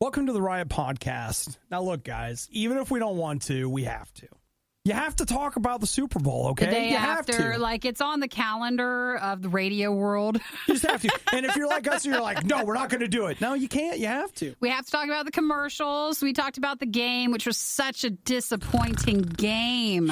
Welcome to the RIOT podcast. Now, look, guys, even if we don't want to, we have to. You have to talk about the Super Bowl, okay? The day you after, have to. like it's on the calendar of the radio world. You just have to. And if you're like us, you're like, no, we're not going to do it. No, you can't. You have to. We have to talk about the commercials. We talked about the game, which was such a disappointing game.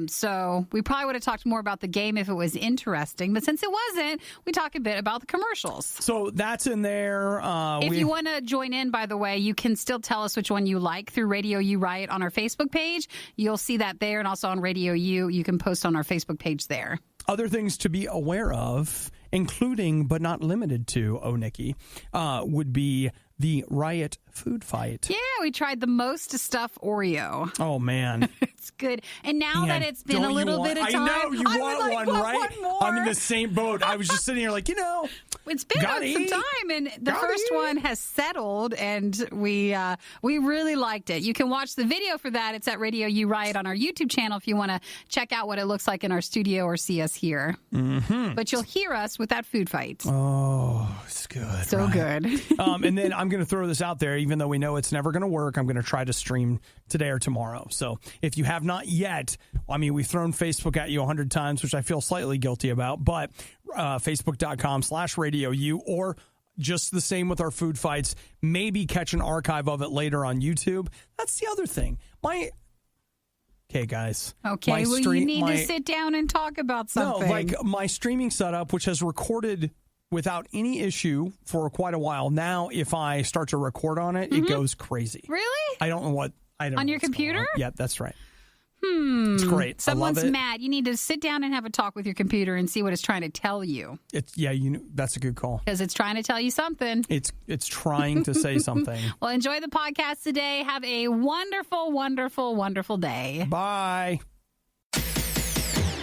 So we probably would have talked more about the game if it was interesting. But since it wasn't, we talk a bit about the commercials. So that's in there. If you want to join in, by the way, you can still tell us which one you like through RadioU Riot on our Facebook page. You'll see that there. And also on RadioU, you can post on our Facebook page there. Other things to be aware of, including but not limited to, Nikki, would be the RIOT food fight. Yeah, we tried the MOST STUF Oreo. Oh, man. It's good. And now that it's been a little bit of time. I know, you want one, right? One more. I'm in the same boat. I was just sitting here like, it's been some time, and the first one has settled, and we really liked it. You can watch the video for that. It's at RadioU Riot on our YouTube channel if you want to check out what it looks like in our studio or see us here. Mm-hmm. But you'll hear us with that food fight. Oh, it's good. So good. And then I'm going to throw this out there, even though we know it's never going to work. I'm going to try to stream today or tomorrow. So if you have not yet, we've thrown Facebook at you 100 times, which I feel slightly guilty about, but facebook.com/RadioU, or just the same with our food fights. Maybe catch an archive of it later on YouTube. That's the other thing. Okay, guys. Okay, you need to sit down and talk about something. No, like my streaming setup, which has recorded without any issue for quite a while. Now, if I start to record on it, it goes crazy. Really? I don't know what. On your computer? Yeah, that's right. It's great. Someone's mad. You need to sit down and have a talk with your computer and see what it's trying to tell you. That's a good call. Because it's trying to tell you something. It's trying to say something. Well, enjoy the podcast today. Have a wonderful, wonderful, wonderful day. Bye.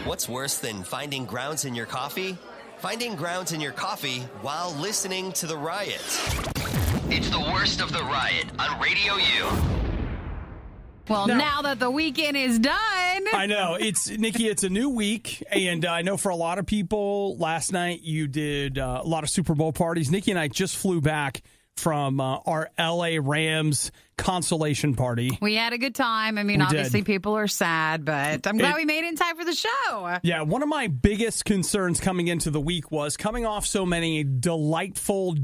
What's worse than finding grounds in your coffee? Finding grounds in your coffee while listening to the Riot. It's the worst of the Riot on RadioU. Well, now that the weekend is done. I know. Nikki, it's a new week. And I know for a lot of people, last night you did a lot of Super Bowl parties. Nikki and I just flew back from our L.A. Rams consolation party. We had a good time. Obviously people are sad, but I'm glad we made it in time for the show. Yeah, one of my biggest concerns coming into the week was coming off so many delectable,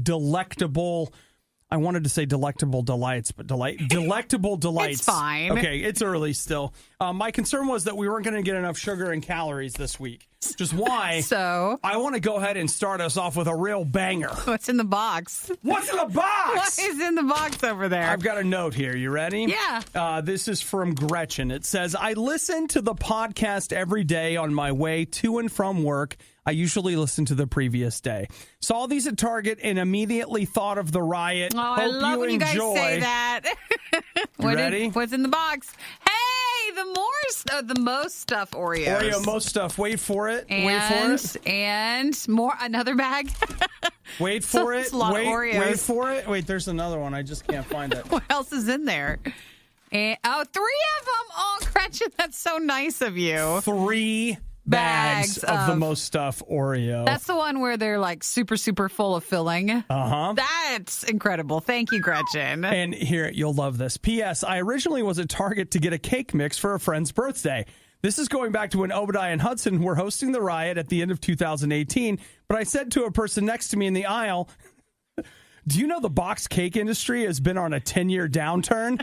I wanted to say delectable delights, but delectable delights. It's fine. Okay, it's early still. My concern was that we weren't going to get enough sugar and calories this week. Just why? So I want to go ahead and start us off with a real banger. What's in the box? What's in the box? What is in the box over there? I've got a note here. You ready? Yeah. This is from Gretchen. It says, I listen to the podcast every day on my way to and from work. I usually listen to the previous day. Saw these at Target and immediately thought of the Riot. Oh, I love when you guys say that. Ready? What's in the box? Hey, the MOST STUF Oreos. MOST STUF. Wait for it. And more. Another bag. Wait for it. It's a lot of Oreos. Wait for it. Wait, there's another one. I just can't find it. What else is in there? And, 3 of them. Oh, Gretchen, that's so nice of you. 3 bags of the MOST STUF Oreo. That's the one where they're like super, super full of filling. Uh-huh. That's incredible. Thank you, Gretchen. And here, you'll love this. P.S. I originally was at Target to get a cake mix for a friend's birthday. This is going back to when Obadiah and Hudson were hosting the Riot at the end of 2018. But I said to a person next to me in the aisle, do you know the box cake industry has been on a 10-year downturn?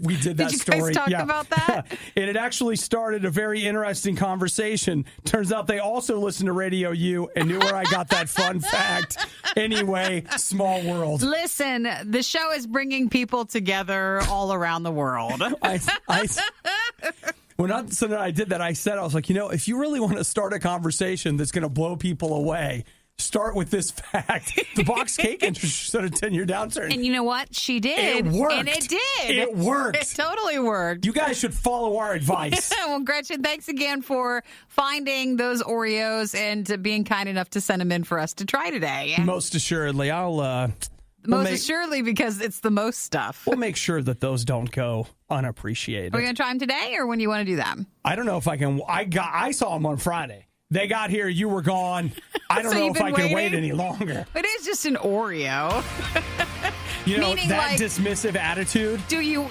We did that story. Did you guys talk about that? And it actually started a very interesting conversation. Turns out they also listened to RadioU and knew where I got that fun fact. Anyway, small world. Listen, the show is bringing people together all around the world. When I did that, I said, I was like, if you really want to start a conversation that's going to blow people away, start with this fact. The box cake industry started a 10-year downturn. And you know what? She did. It worked. And it did. It worked. It totally worked. You guys should follow our advice. Well, Gretchen, thanks again for finding those Oreos and being kind enough to send them in for us to try today. Most assuredly. Assuredly, because it's the most stuff. We'll make sure that those don't go unappreciated. Are we going to try them today, or when do you want to do them? I don't know if I can. I saw them on Friday. They got here. You were gone. I don't know if I can wait any longer. It is just an Oreo. You know, Meaning, that like, dismissive attitude.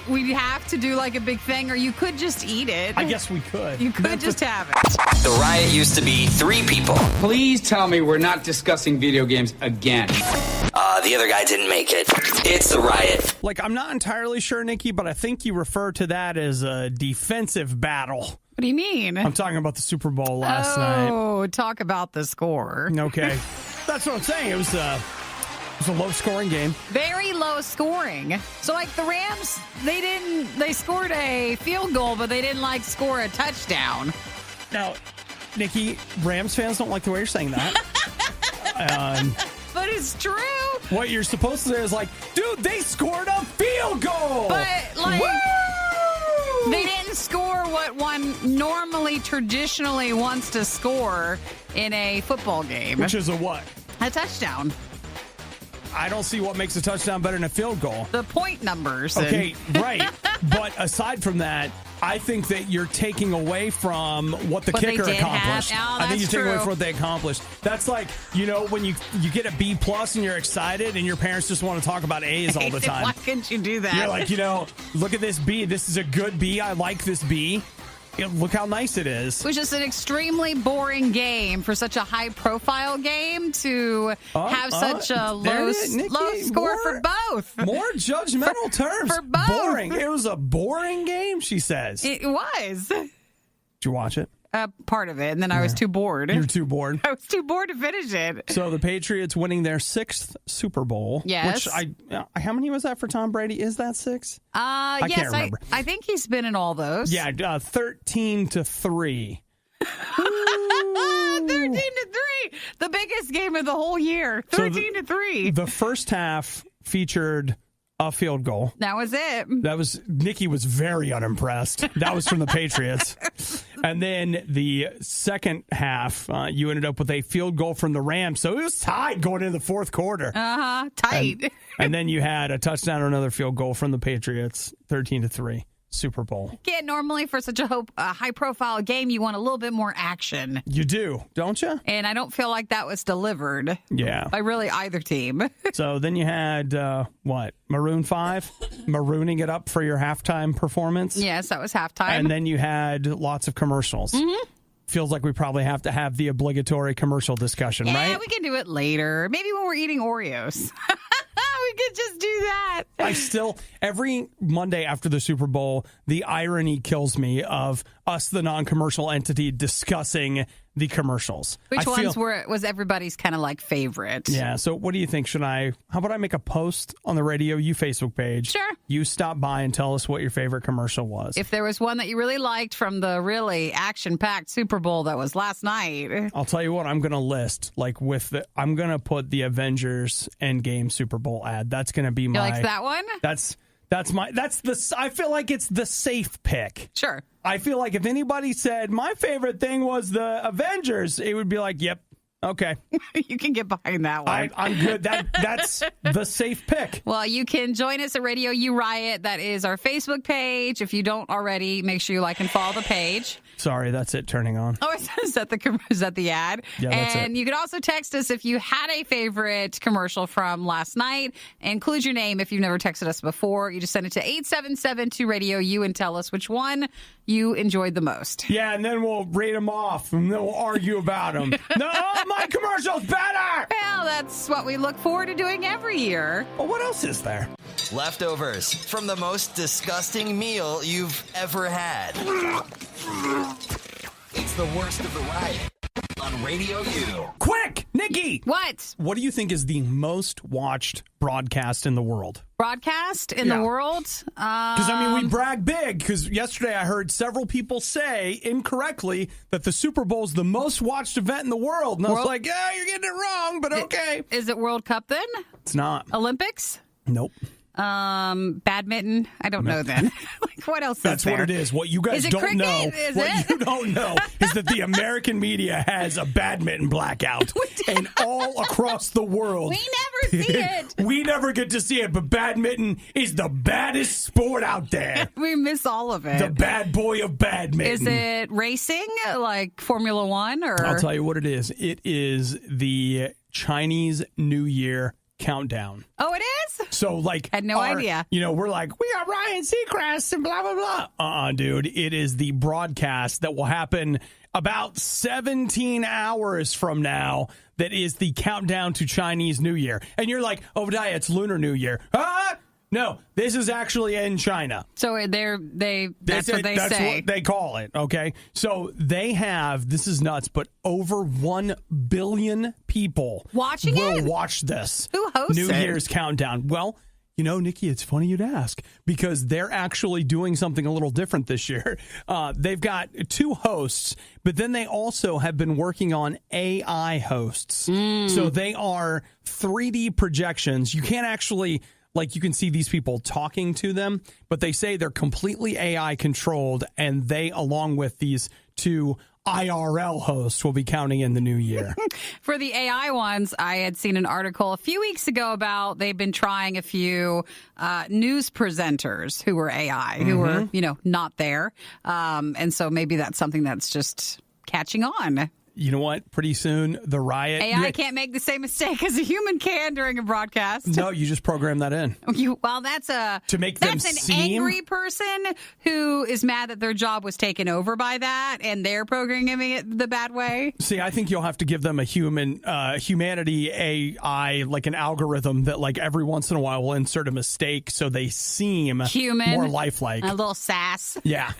We have to do like a big thing, or you could just eat it? I guess we could. You could just have it. The Riot used to be 3 people. Please tell me we're not discussing video games again. The other guy didn't make it. It's the Riot. Like, I'm not entirely sure, Nikki, but I think you refer to that as a defensive battle. What do you mean? I'm talking about the Super Bowl last night. Oh, talk about the score. Okay. That's what I'm saying. It was a low-scoring game. Very low scoring. So, like, the Rams, they scored a field goal, but they didn't, like, score a touchdown. Now, Nikki, Rams fans don't like the way you're saying that. But it's true. What you're supposed to say is like, dude, they scored a field goal. But, like, woo! They didn't score what one normally, traditionally wants to score in a football game. Which is a what? A touchdown. I don't see what makes a touchdown better than a field goal. The point numbers. Okay, right. But aside from that, I think that you're taking away from what the kicker accomplished. I think you're taking away from what they accomplished. That's like, you know, when you get a B+ and you're excited and your parents just want to talk about A's all the time. Why couldn't you do that? You're like, you know, look at this B. This is a good B. I like this B. Look how nice it is. It was just an extremely boring game for such a high-profile game to have such a low score for both. More judgmental terms. For both. Boring. It was a boring game, she says. It was. Did you watch it? Part of it, and then I was too bored. You were too bored? I was too bored to finish it. So the Patriots winning their 6th Super Bowl. Yes. Which how many was that for Tom Brady? Is that 6? I can't remember. I think he's been in all those. Yeah, 13-3. 13-3. The biggest game of the whole year. 13-3. The first half featured a field goal. That was it. Nikki was very unimpressed. That was from the Patriots. And then the second half, you ended up with a field goal from the Rams. So it was tied going into the fourth quarter. Tight. And then you had a touchdown or another field goal from the Patriots, 13-3. Super Bowl. Yeah, normally for such a high-profile game, you want a little bit more action. You do, don't you? And I don't feel like that was delivered. Yeah. By really either team. So then you had, Maroon 5? Marooning it up for your halftime performance? Yes, that was halftime. And then you had lots of commercials. Mm-hmm. Feels like we probably have to have the obligatory commercial discussion, right? Yeah, we can do it later. Maybe when we're eating Oreos. We could just do that. Every Monday after the Super Bowl, the irony kills me of us, the non-commercial entity, discussing the commercials. Which ones was everybody's kind of like favorite? Yeah, so what do you think? How about I make a post on the RadioU Facebook page? Sure. You stop by and tell us what your favorite commercial was. If there was one that you really liked from the really action-packed Super Bowl that was last night. I'll tell you what I'm going to list. I'm going to put the Avengers Endgame Super Bowl ad. That's going to be my... You like that one? I feel like it's the safe pick. Sure. I feel like if anybody said my favorite thing was the Avengers, it would be like, yep, okay. You can get behind that one. I'm good. That's the safe pick. Well, you can join us at RadioU Riot. That is our Facebook page. If you don't already, make sure you like and follow the page. Sorry, that's it turning on. Oh, is that the ad? Yeah, that's and it. You can also text us if you had a favorite commercial from last night. Include your name if you've never texted us before. You just send it to 877-2-RADIO-U and tell us which one you enjoyed the most. Yeah, and then we'll rate them off, and then we'll argue about them. No, my commercial's better! Well, that's what we look forward to doing every year. Well, what else is there? Leftovers from the most disgusting meal you've ever had. It's the worst of the Riot on RadioU. Quick, Nikki! What? What do you think is the most watched broadcast in the world? Broadcast in the world? Because, we brag big, because yesterday I heard several people say incorrectly that the Super Bowl is the most watched event in the world. And I was like, yeah, you're getting it wrong, but okay. Is it World Cup then? It's not. Olympics? Nope. Badminton? I don't know then. What else That's is there? what it is. What you guys don't cricket? know, you don't know is that the American media has a badminton blackout. And all across the world. We never see it. We never get to see it, but badminton is the baddest sport out there. We miss all of it. The bad boy of badminton. Is it racing, like Formula One? Or I'll tell you what it is. It is the Chinese New Year countdown. Oh, it is? So, like, had no idea. You know, we're like, we got Ryan Seacrest and blah, blah, blah. Dude, it is the broadcast that will happen about 17 hours from now. That is the countdown to Chinese New Year. And you're like, Obadiah, it's Lunar New Year. No, this is actually in China. So that's what they say. That's what they call it, okay? So they have, this is nuts, but over 1 billion people watching will watch this. Who hosts New it? Year's countdown. Well, you know, Nikki, it's funny you'd ask because they're actually doing something a little different this year. They've got 2 hosts, but then they also have been working on AI hosts. So they are 3D projections. You can't actually... Like, you can see these people talking to them, but they say they're completely AI controlled, and they, along with these 2 IRL hosts, will be counting in the new year. For the AI ones, I had seen an article a few weeks ago about they've been trying a few news presenters who were AI, who were, you know, not there. And so maybe that's something that's just catching on. You know what? Pretty soon, the riot... AI can't make the same mistake as a human can during a broadcast. No, you just program that in. That's to make them an angry person who is mad that their job was taken over by that, and they're programming it the bad way. See, I think you'll have to give them a humanity AI, like an algorithm that, like, every once in a while will insert a mistake so they seem human, more lifelike. A little sass. Yeah.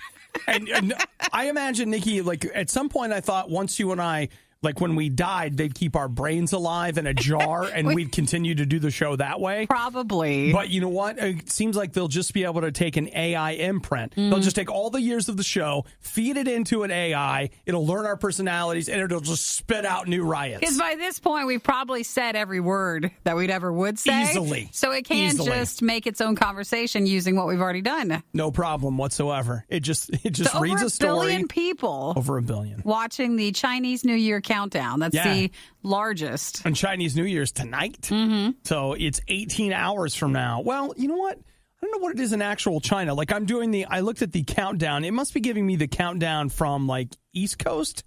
And I imagine, Nikki, like, at some point I thought once you and I, like, when we died, they'd keep our brains alive in a jar and we'd continue to do the show that way. Probably. But you know what? It seems like they'll just be able to take an AI imprint. They'll just take all the years of the show, feed it into an AI, it'll learn our personalities, and it'll just spit out new riots. Because by this point, we've probably said every word that we'd ever would say. Easily. So it can't just make its own conversation using what we've already done. No problem whatsoever. It just so reads a story. Over 1 billion people. Over 1 billion. Watching the Chinese New Year countdown. That's the largest. And Chinese New Year's tonight. So it's 18 hours from now. Well, you know what? I don't know what it is in actual China. Like, I looked at the countdown. It must be giving me the countdown from, like, East Coast.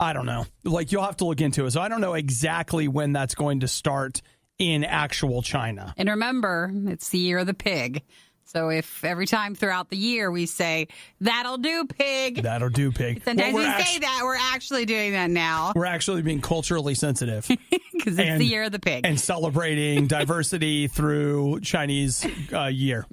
I don't know. Like, you'll have to look into it. So I don't know exactly when that's going to start in actual China. And remember, it's the year of the pig. So if every time throughout the year we say, that'll do, pig. That'll do, pig. Sometimes we say that, we're actually doing that now. We're actually being culturally sensitive. Because it's the year of the pig. And celebrating diversity through Chinese year.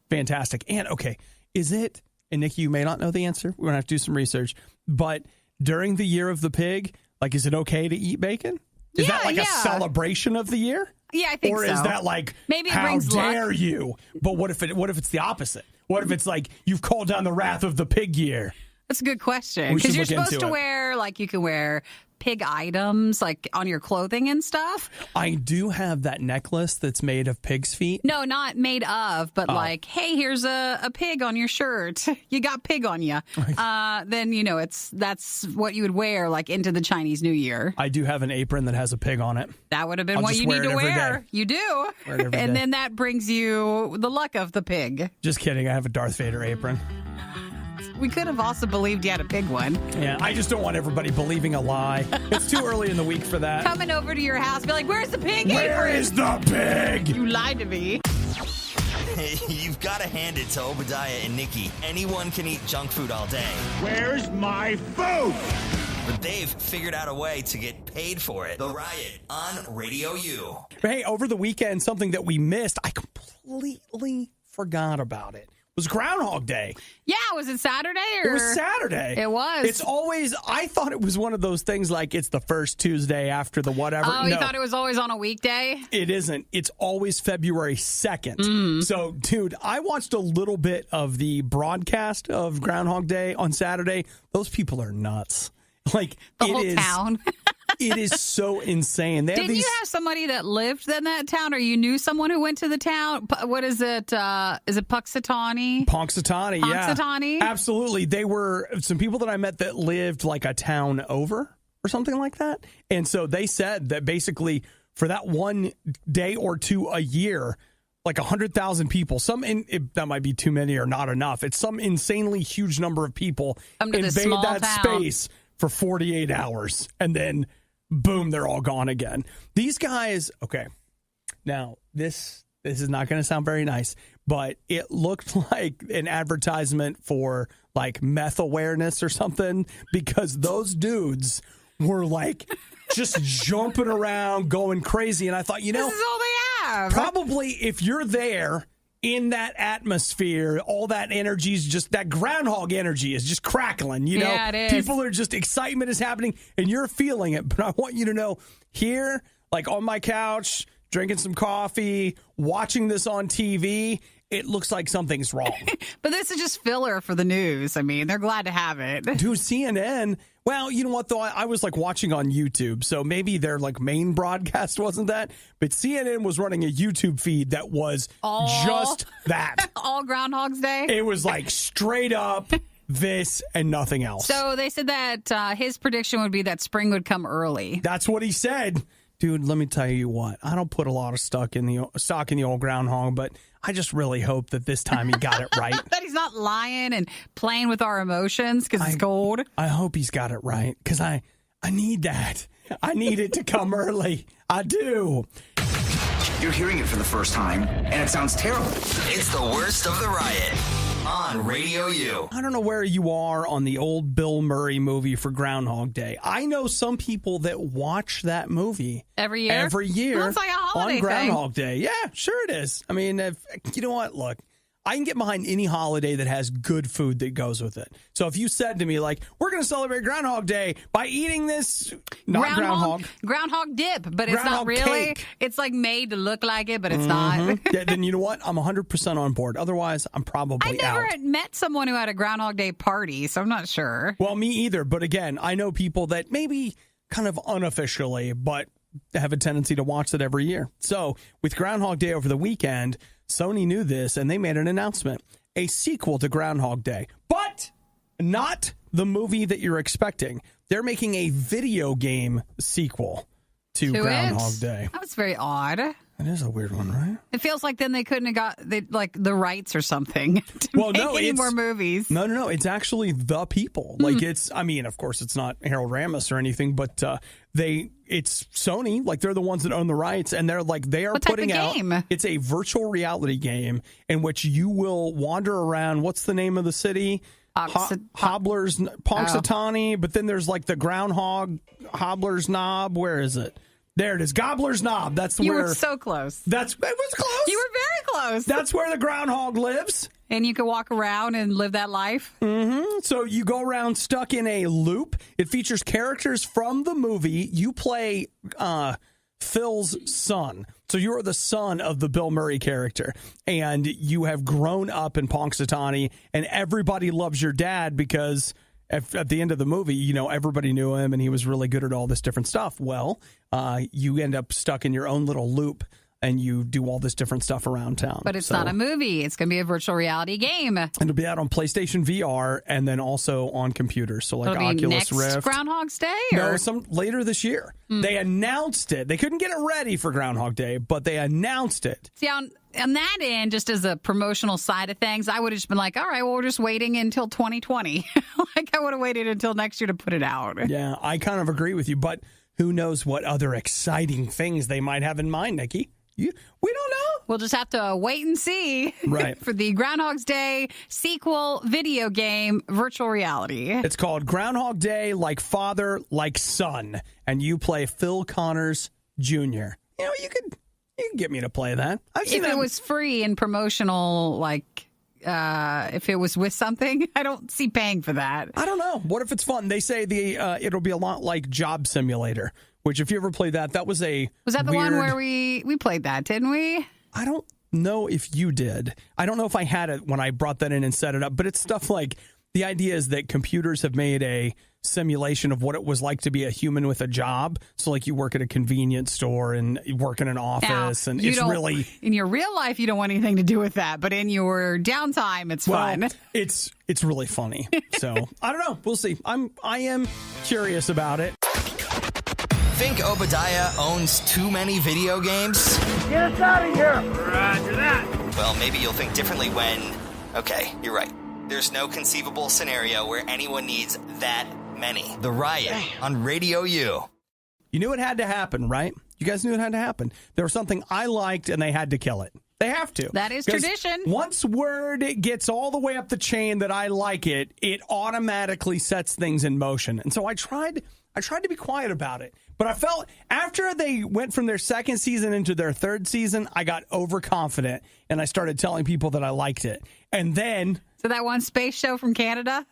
Fantastic. And, okay, is it, and Nikki, you may not know the answer. We're going to have to do some research. But during the year of the pig, like, is it okay to eat bacon? Is that like a celebration of the year? Yeah, I think so. Or is that like, maybe it how brings dare luck. you? But what if it's the opposite? What if it's like, you've called down the wrath of the pig year? That's a good question. Because you're supposed to wear, like, you can wear pig items, like, on your clothing and stuff. I do have that necklace that's made of pig's feet. No, not made of, but like, hey, here's a pig on your shirt. You got pig on you. Then, you know, that's what you would wear, like, into the Chinese New Year. I do have an apron that has a pig on it. That would have been what you need to wear. You do. And then that brings you the luck of the pig. Just kidding. I have a Darth Vader apron. We could have also believed you had a pig one. Yeah, I just don't want everybody believing a lie. It's too early in the week for that. Coming over to your house, be like, where's the pig? Where is the pig? You lied to me. You've got to hand it to Obadiah and Nikki. Anyone can eat junk food all day. Where's my food? But they've figured out a way to get paid for it. The Riot on RadioU. Hey, over the weekend, something that we missed, I completely forgot about it. Was Groundhog Day. Yeah, was it Saturday? It was Saturday. It was. It's always, I thought it was one of those things like it's the first Tuesday after the whatever. Oh, you thought it was always on a weekday? It isn't. It's always February 2nd. So, dude, I watched a little bit of the broadcast of Groundhog Day on Saturday. Those people are nuts. Like, the whole town. It is so insane. Didn't you have somebody that lived in that town, or you knew someone who went to the town? What is it? Is it Punxsutawney? Punxsutawney, yeah. Punxsutawney? Absolutely. They were some people that I met that lived like a town over or something like that. And so they said that basically for that one day or two a year, like 100,000 people, that might be too many or not enough. It's some insanely huge number of people invade that space for 48 hours, and then boom, they're all gone again. These guys, okay, Now, this is not going to sound very nice, but it looked like an advertisement for like meth awareness or something, because those dudes were like just jumping around, going crazy. And I thought, you know, this is all they have. Probably if you're there in that atmosphere, all that energy is just, that groundhog energy is just crackling, you know? Yeah, it is. People are just, excitement is happening and you're feeling it. But I want you to know, here, like on my couch, drinking some coffee, watching this on TV, it looks like something's wrong. But this is just filler for the news. I mean, they're glad to have it. Dude, CNN, well, you know what, though? I was like watching on YouTube, so maybe their like main broadcast wasn't that. But CNN was running a YouTube feed that was just that. All Groundhog's Day? It was like straight up this and nothing else. So they said that his prediction would be that spring would come early. That's what he said. Dude, let me tell you what. I don't put a lot of stock in the old groundhog, but I just really hope that this time he got it right. That he's not lying and playing with our emotions because it's cold. I hope he's got it right, because I need that. I need it to come early. I do. You're hearing it for the first time, and it sounds terrible. It's the worst of the riot on Radio U. I don't know where you are on the old Bill Murray movie for Groundhog Day. I know some people that watch that movie every year. Well, it's like a holiday on Groundhog Day. Yeah, sure it is. I mean, you know what? Look, I can get behind any holiday that has good food that goes with it. So if you said to me, like, we're going to celebrate Groundhog Day by eating this, not groundhog dip, but it's not really. Cake. It's like made to look like it, but it's not. Yeah, then you know what? I'm 100% on board. Otherwise, I'm probably out. I never met someone who had a Groundhog Day party, so I'm not sure. Well, me either. But again, I know people that maybe kind of unofficially, but have a tendency to watch it every year. So with Groundhog Day over the weekend, Sony knew this and they made an announcement. A sequel to Groundhog Day, but not the movie that you're expecting. They're making a video game sequel to Groundhog Day. That was very odd. That is a weird one, right? It feels like then they couldn't have got the rights or something to make any more movies. No. It's actually the people. Like it's, I mean, of course, it's not Harold Ramis or anything, but it's Sony. Like they're the ones that own the rights, and they're putting out. It's a virtual reality game in which you will wander around. What's the name of the city? Hobbler's Punxsutawney. But then there's like the groundhog Hobbler's Knob. Where is it? There it is. Gobbler's Knob. That's where. You were so close. It was close. You were very close. That's where the groundhog lives. And you can walk around and live that life. Mm-hmm. So you go around stuck in a loop. It features characters from the movie. You play Phil's son. So you're the son of the Bill Murray character. And you have grown up in Punxsutawney. And everybody loves your dad because at the end of the movie, you know, everybody knew him and he was really good at all this different stuff. Well, you end up stuck in your own little loop and you do all this different stuff around town. But it's not a movie. It's going to be a virtual reality game. And it'll be out on PlayStation VR and then also on computers. So like Oculus Rift. Groundhog's Day? No, later this year. They announced it. They couldn't get it ready for Groundhog Day, but they announced it. See, on that end, just as a promotional side of things, I would have just been like, all right, well, we're just waiting until 2020. Like I would have waited until next year to put it out. Yeah, I kind of agree with you, but who knows what other exciting things they might have in mind, Nikki? We don't know. We'll just have to wait and see for the Groundhog's Day sequel video game virtual reality. It's called Groundhog Day, like father, like son. And you play Phil Connors Jr. You know, you could get me to play that. If it was free and promotional, like if it was with something, I don't see paying for that. I don't know. What if it's fun? They say it'll be a lot like Job Simulator. Which, if you ever played that, was that the one where we played that, didn't we? I don't know if you did. I don't know if I had it when I brought that in and set it up. But it's stuff like the idea is that computers have made a simulation of what it was like to be a human with a job. So, like, you work at a convenience store and you work in an office, and it's really in your real life you don't want anything to do with that, but in your downtime it's fun. It's really funny. So I don't know. We'll see. I am curious about it. Think Obadiah owns too many video games? Get us out of here! Roger that! Well, maybe you'll think differently when... Okay, you're right. There's no conceivable scenario where anyone needs that many. The Riot on Radio U. You knew it had to happen, right? You guys knew it had to happen. There was something I liked, and they had to kill it. They have to. That is tradition. Once word gets all the way up the chain that I like it, it automatically sets things in motion. And so I tried to be quiet about it. But I felt after they went from their second season into their third season, I got overconfident, and I started telling people that I liked it. And then... So that one space show from Canada?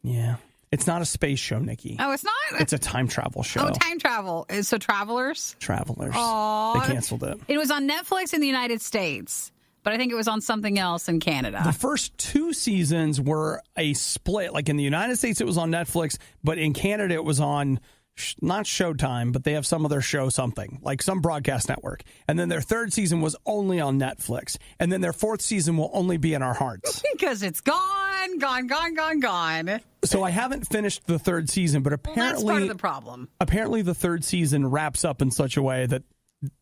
Yeah. It's not a space show, Nikki. Oh, it's not? It's a time travel show. Oh, time travel. So Travelers? Travelers. Aww. They canceled it. It was on Netflix in the United States, but I think it was on something else in Canada. The first 2 seasons were a split. Like in the United States, it was on Netflix, but in Canada, it was on... not Showtime, but they have some other show something, like some broadcast network. And then their third season was only on Netflix. And then their fourth season will only be in our hearts. Because it's gone. So I haven't finished the third season, but apparently... that's part of the problem. Apparently the third season wraps up in such a way that,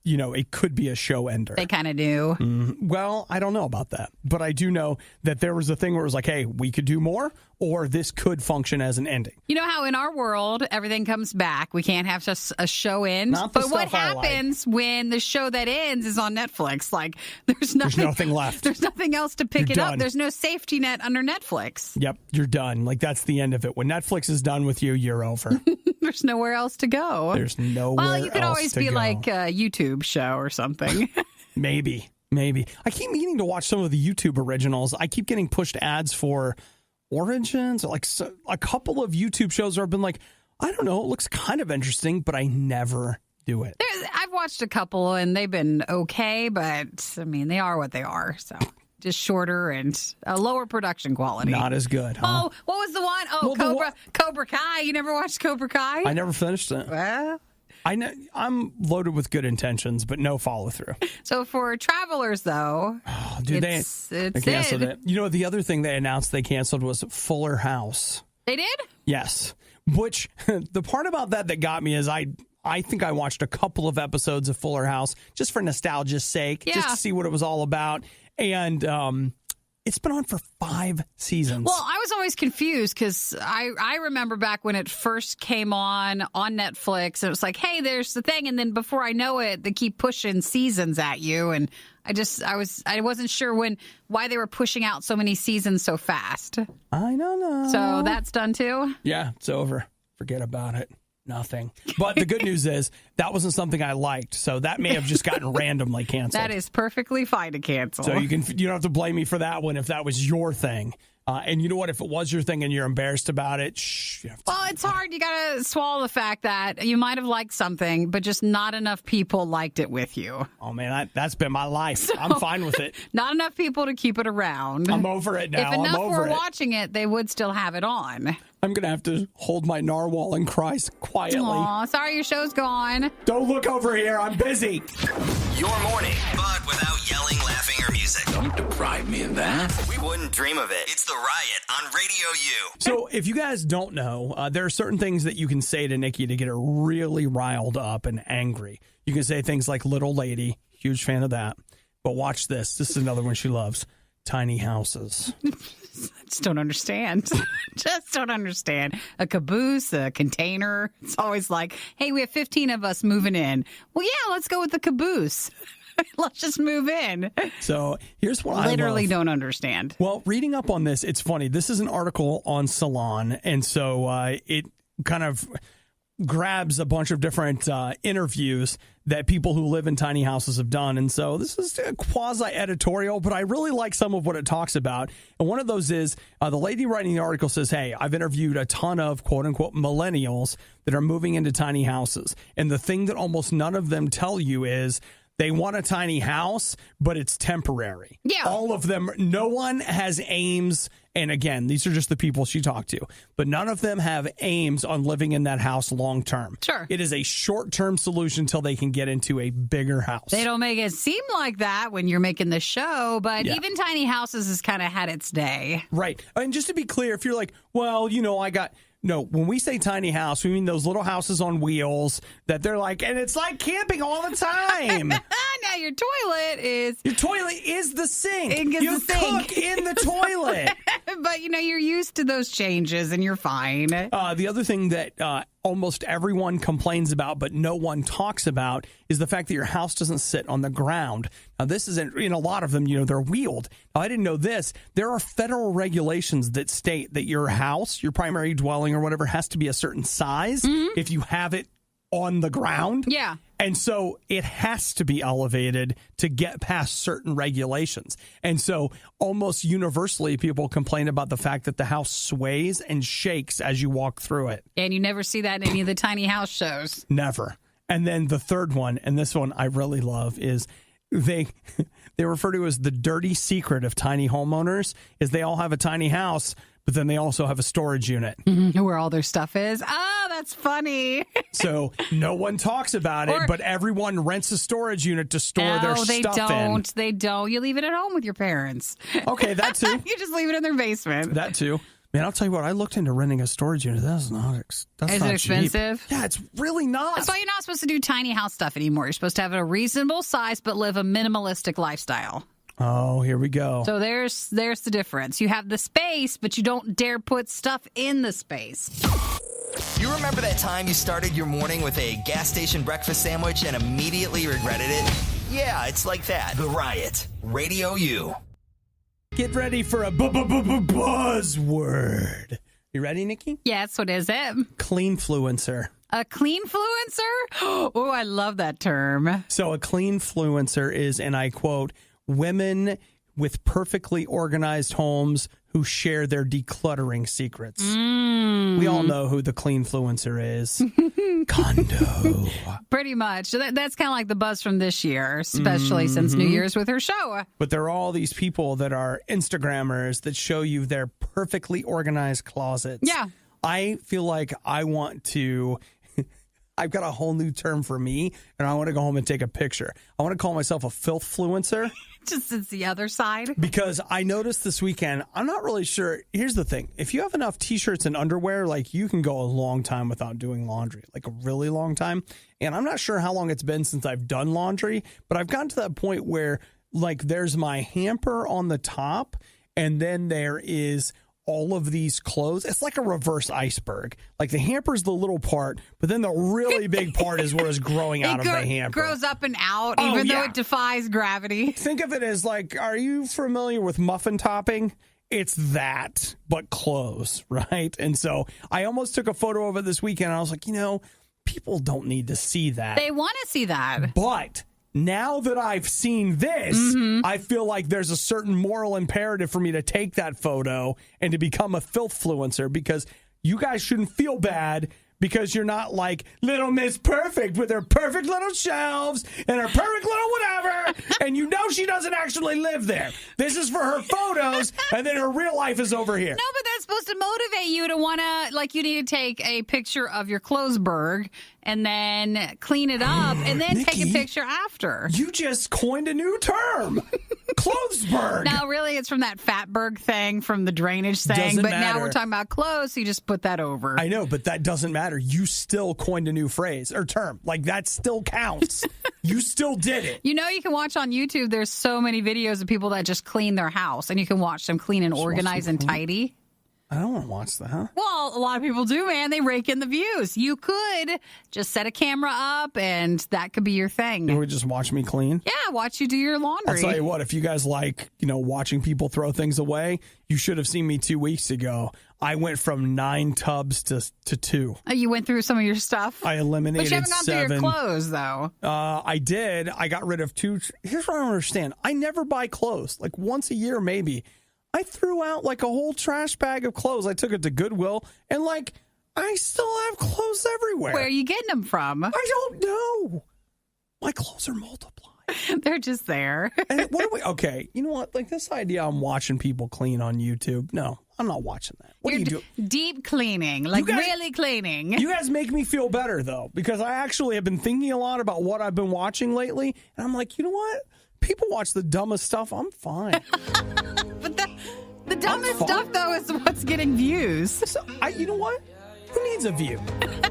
you know, it could be a show ender. They kind of do. Well, I don't know about that. But I do know that there was a thing where it was like, hey, we could do more, or this could function as an ending. You know how in our world, everything comes back. We can't have just a show end. But what happens when the show that ends is on Netflix? Like, there's nothing left. There's nothing else to pick You're up. done. There's no safety net under Netflix. Yep, you're done. Like, that's the end of it. When Netflix is done with you, you're over. There's nowhere else to go. There's nowhere else to go. Well, you could always be like a YouTube show or something. Maybe. I keep meaning to watch some of the YouTube originals. I keep getting pushed ads for Origins, like a couple of YouTube shows where I've been like, I don't know, it looks kind of interesting, but I never do it. I've watched a couple and they've been okay, but I mean, they are what they are. So just shorter and a lower production quality. Not as good, huh? Oh, what was the one? Oh, well, Cobra Kai. You never watched Cobra Kai? I never finished it. Well, I know I'm loaded with good intentions, but no follow through. So for Travelers, though, they canceled it. You know, the other thing they announced they canceled was Fuller House. They did? Yes. Which the part about that got me is I think I watched a couple of episodes of Fuller House just for nostalgia's sake, just to see what it was all about. And it's been on for 5 seasons. Well, I was always confused because I remember back when it first came on Netflix, and it was like, hey, there's the thing. And then before I know it, they keep pushing seasons at you. And I wasn't sure why they were pushing out so many seasons so fast. I don't know. So that's done too? Yeah, it's over. Forget about it. Nothing. But the good news is that wasn't something I liked, so that may have just gotten randomly canceled. That is perfectly fine to cancel. So you don't have to blame me for that one if that was your thing. And you know what? If it was your thing and you're embarrassed about it, well, it's hard. You got to swallow the fact that you might have liked something, but just not enough people liked it with you. Oh, man, that's been my life. So, I'm fine with it. Not enough people to keep it around. I'm over it now. If enough were watching it, they would still have it on. I'm going to have to hold my narwhal and cry quietly. Aw, sorry your show's gone. Don't look over here. I'm busy. Your morning, but without yelling, laughing, or music. Don't deprive me of that. We wouldn't dream of it. It's The Riot on Radio U. So if you guys don't know, there are certain things that you can say to Nikki to get her really riled up and angry. You can say things like little lady. Huge fan of that. But watch this. This is another one she loves. Tiny houses. Just don't understand. Just don't understand. A caboose, a container. It's always like, hey, we have 15 of us moving in. Well, yeah, let's go with the caboose. Let's just move in. So here's what I literally don't understand. Well, reading up on this, it's funny. This is an article on Salon, and so it kind of grabs a bunch of different interviews that people who live in tiny houses have done. And so this is quasi-editorial, but I really like some of what it talks about. And one of those is the lady writing the article says, hey, I've interviewed a ton of quote-unquote millennials that are moving into tiny houses. And the thing that almost none of them tell you is they want a tiny house, but it's temporary. Yeah. All of them, no one has aims. And again, these are just the people she talked to, but none of them have aims on living in that house long term. Sure. It is a short term solution until they can get into a bigger house. They don't make it seem like that when you're making the show, but even tiny houses has kind of had its day. Right. And just to be clear, if you're like, well, no, when we say tiny house, we mean those little houses on wheels that they're like, and it's like camping all the time. Now your toilet is the sink. You cook in the toilet. But, you're used to those changes and you're fine. The other thing that almost everyone complains about, but no one talks about, is the fact that your house doesn't sit on the ground. Now, this isn't, in a lot of them, they're wheeled. Now, I didn't know this. There are federal regulations that state that your house, your primary dwelling or whatever, has to be a certain size if you have it on the ground. Yeah. And so it has to be elevated to get past certain regulations. And so almost universally, people complain about the fact that the house sways and shakes as you walk through it. And you never see that in any of the tiny house shows. Never. And then the third one, and this one I really love, is they refer to as the dirty secret of tiny homeowners, is they all have a tiny house, but then they also have a storage unit. Where all their stuff is. Oh, that's funny. So no one talks about it, but everyone rents a storage unit to store their stuff in. They don't. You leave it at home with your parents. Okay, that too. You just leave it in their basement. That too. Man, I'll tell you what, I looked into renting a storage unit. That's not Is it expensive? Cheap. Yeah, it's really not. That's why you're not supposed to do tiny house stuff anymore. You're supposed to have a reasonable size but live a minimalistic lifestyle. Oh, here we go. So there's the difference. You have the space, but you don't dare put stuff in the space. You remember that time you started your morning with a gas station breakfast sandwich and immediately regretted it? Yeah, it's like that. The Riot. RadioU. Get ready for a buzzword. You ready, Nikki? Yes, what is it? Cleanfluencer. A cleanfluencer? Oh, I love that term. So a cleanfluencer is, and I quote, women with perfectly organized homes who share their decluttering secrets. We all know who the cleanfluencer is. Kondo. Pretty much. So that's kind of like the buzz from this year, especially since New Year's with her show. But there are all these people that are Instagrammers that show you their perfectly organized closets. Yeah. I feel like I want to... I've got a whole new term for me, and I want to go home and take a picture. I want to call myself a filthfluencer. Just it's the other side. Because I noticed this weekend, I'm not really sure. Here's the thing. If you have enough T-shirts and underwear, like, you can go a long time without doing laundry, like a really long time. And I'm not sure how long it's been since I've done laundry, but I've gotten to that point where, like, there's my hamper on the top, and then there is all of these clothes. It's like a reverse iceberg. Like, the hamper's the little part, but then the really big part is what is growing out of the hamper. It grows up and out, even though it defies gravity. Think of it as like, are you familiar with muffin topping? It's that, but clothes, right? And so I almost took a photo of it this weekend, and I was like, people don't need to see that. They want to see that. But now that I've seen this, I feel like there's a certain moral imperative for me to take that photo and to become a filthfluencer, because you guys shouldn't feel bad because you're not like Little Miss Perfect with her perfect little shelves and her perfect little whatever, and she doesn't actually live there. This is for her photos, and then her real life is over here. No, but that's supposed to motivate you to want to, like, you need to take a picture of your clothesberg and then clean it up and then Nikki, take a picture after. You just coined a new term. Clothesberg. No, really, it's from that Fatberg thing from the drainage thing. Doesn't but matter. Now we're talking about clothes, so you just put that over. I know, but that doesn't matter. You still coined a new phrase or term. Like, that still counts. You still did it. You can watch on YouTube, there's so many videos of people that just clean their house, and you can watch them clean and organize and tidy. I don't want to watch that. Well, a lot of people do, man. They rake in the views. You could just set a camera up, and that could be your thing. You would just watch me clean? Yeah, watch you do your laundry. I'll tell you what, if you guys like, watching people throw things away, you should have seen me 2 weeks ago. I went from 9 tubs to 2. You went through some of your stuff? I eliminated 7. But you haven't gone through your clothes, though. I did. I got rid of 2. Here's what I don't understand. I never buy clothes. Like, once a year, maybe. I threw out like a whole trash bag of clothes. I took it to Goodwill, and I still have clothes everywhere. Where are you getting them from? I don't know. My clothes are multiplied. They're just there. And what do we? Okay, you know what? Like, this idea I'm watching people clean on YouTube. No, I'm not watching that. What You're do you do? Deep cleaning, like really cleaning. You guys make me feel better though, because I actually have been thinking a lot about what I've been watching lately, and I'm like, you know what? People watch the dumbest stuff. I'm fine. But the dumbest stuff, though, is what's getting views. So, you know what? Who needs a view?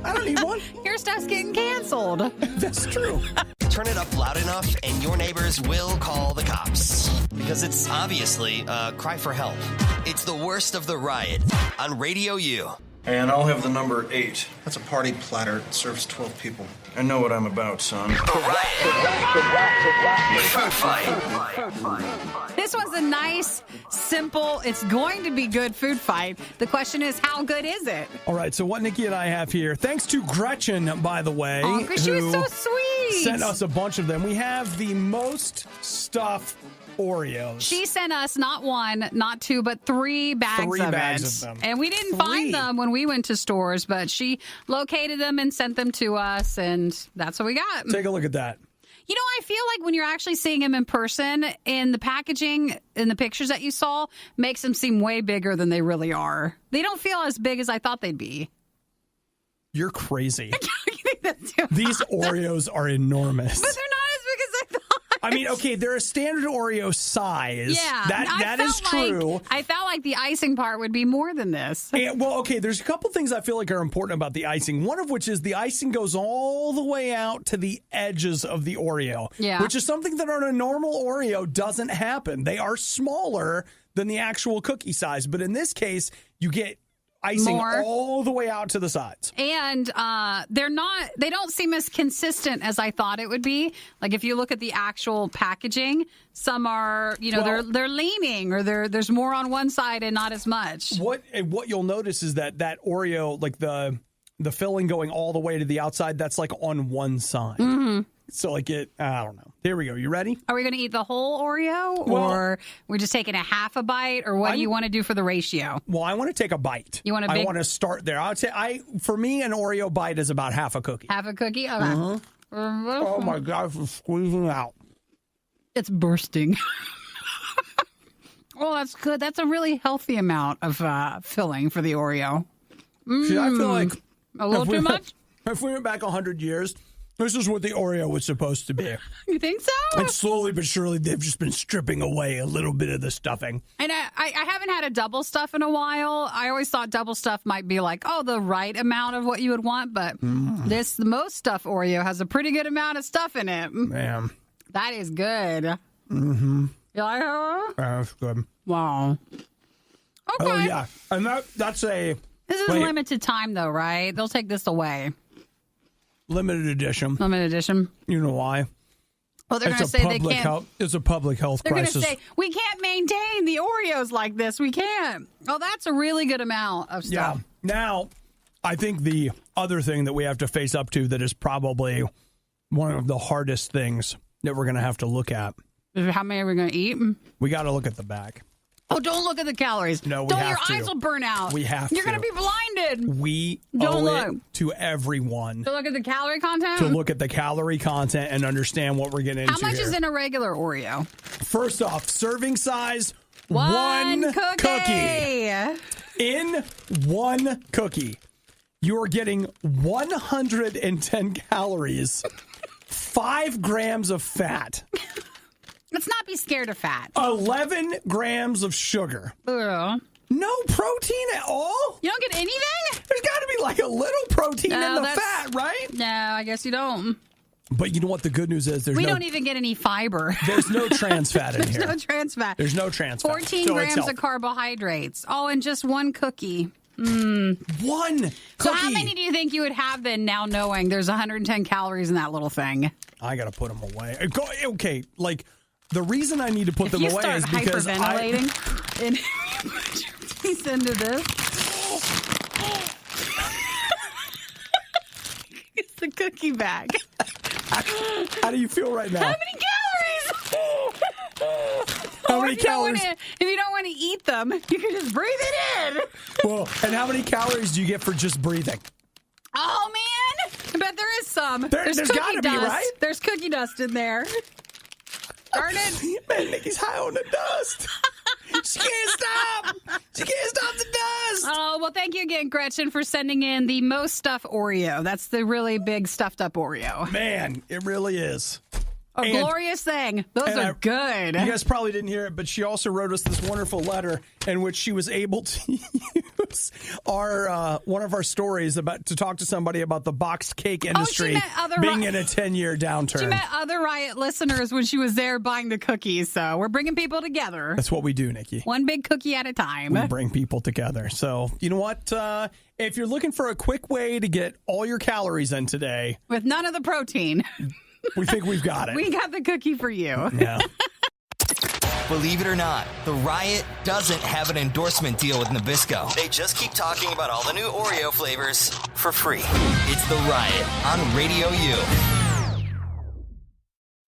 I don't need one. Your stuff's getting canceled. That's true. Turn it up loud enough, and your neighbors will call the cops. Because it's obviously a cry for help. It's the worst of the riot on RadioU. And I'll have the number 8. That's a party platter. It serves 12 people. I know what I'm about, son. Food fight. This was a nice, simple, it's going to be good food fight. The question is, how good is it? All right, so what Nikki and I have here, thanks to Gretchen, by the way. Oh, she was so sweet. Sent us a bunch of them. We have the MOST STUF Oreos. She sent us not 1, not 2, but 3 bags of them. And we didn't find them when we went to stores, but she located them and sent them to us, and that's what we got. Take a look at that. You know, I feel like when you're actually seeing them in person, in the packaging, in the pictures that you saw, makes them seem way bigger than they really are. They don't feel as big as I thought they'd be. You're crazy. These Oreos are enormous. But they're not as big as I thought. I mean, okay, they're a standard Oreo size. Yeah. That is true. I felt like the icing part would be more than this. Well, okay, there's a couple things I feel like are important about the icing. One of which is the icing goes all the way out to the edges of the Oreo. Yeah. Which is something that on a normal Oreo doesn't happen. They are smaller than the actual cookie size. But in this case, you get icing all the way out to the sides. And they don't seem as consistent as I thought it would be. Like if you look at the actual packaging, some are, they're leaning or there's more on one side and not as much. What you'll notice is that Oreo, like the filling going all the way to the outside, that's like on one side. Mm-hmm. So I don't know. Here we go. You ready? Are we going to eat the whole Oreo or we're just taking a half a bite or what do you want to do for the ratio? Well, I want to take a bite. You want I want to start there. I would say for me, an Oreo bite is about half a cookie. Half a cookie? Okay. Mm-hmm. Oh my gosh, it's squeezing out. It's bursting. Oh, that's good. That's a really healthy amount of filling for the Oreo. See, I feel like a little too much? If we went back 100 years, this is what the Oreo was supposed to be. You think so? And slowly but surely, they've just been stripping away a little bit of the stuffing. And I haven't had a double stuff in a while. I always thought double stuff might be like, the right amount of what you would want. But the MOST STUF Oreo has a pretty good amount of stuff in it. Man. That is good. Mm-hmm. You like it? That's good. Wow. Okay. Oh, yeah. And that's a... This is limited time, though, right? They'll take this away. Limited edition. Limited edition. You know why? Well, they're going to say they can't. It's a public health crisis. They're going to say, we can't maintain the Oreos like this. We can't. Oh, that's a really good amount of stuff. Yeah. Now, I think the other thing that we have to face up to that is probably one of the hardest things that we're going to have to look at. How many are we going to eat? We got to look at the back. Oh, don't look at the calories. No, we have to. Your eyes will burn out. We have You're going to be blinded. We owe it to everyone. To look at the calorie content? To look at the calorie content and understand what we're getting into. How much is in a regular Oreo? First off, serving size, one cookie. In one cookie, you're getting 110 calories, 5 grams of fat. Let's not be scared of fat. 11 grams of sugar. Ugh. No protein at all? You don't get anything? There's got to be like a little protein in the fat, right? No, I guess you don't. But you know what the good news is? We don't even get any fiber. There's no trans fat in here. There's no trans fat. There's no trans fat. 14 grams of carbohydrates. Oh, and just one cookie. One cookie. So how many do you think you would have then now knowing there's 110 calories in that little thing? I got to put them away. Okay, like... The reason I need to put them away is because hyperventilating and put your teeth into this. It's the cookie bag. How do you feel right now? How many calories? How many calories? If you don't want to eat them, you can just breathe it in. Well, and how many calories do you get for just breathing? Oh, man. I bet there is some. There's got to be, right? There's cookie dust in there. Darn it. Man, Nikki's high on the dust. She can't stop. She can't stop the dust. Oh, well, thank you again, Gretchen, for sending in the MOST STUF Oreo. That's the really big stuffed up Oreo. Man, it really is. A glorious thing. Those are good. You guys probably didn't hear it, but she also wrote us this wonderful letter in which she was able to use our one of our stories to talk to somebody about the boxed cake industry being in a 10-year downturn. She met other Riot listeners when she was there buying the cookies. So we're bringing people together. That's what we do, Nikki. One big cookie at a time. We bring people together. So you know what? If you're looking for a quick way to get all your calories in today, with none of the protein, we think we've got it. We got the cookie for you. Yeah. Believe it or not, the Riot doesn't have an endorsement deal with Nabisco. They just keep talking about all the new Oreo flavors for free. It's the Riot on Radio U.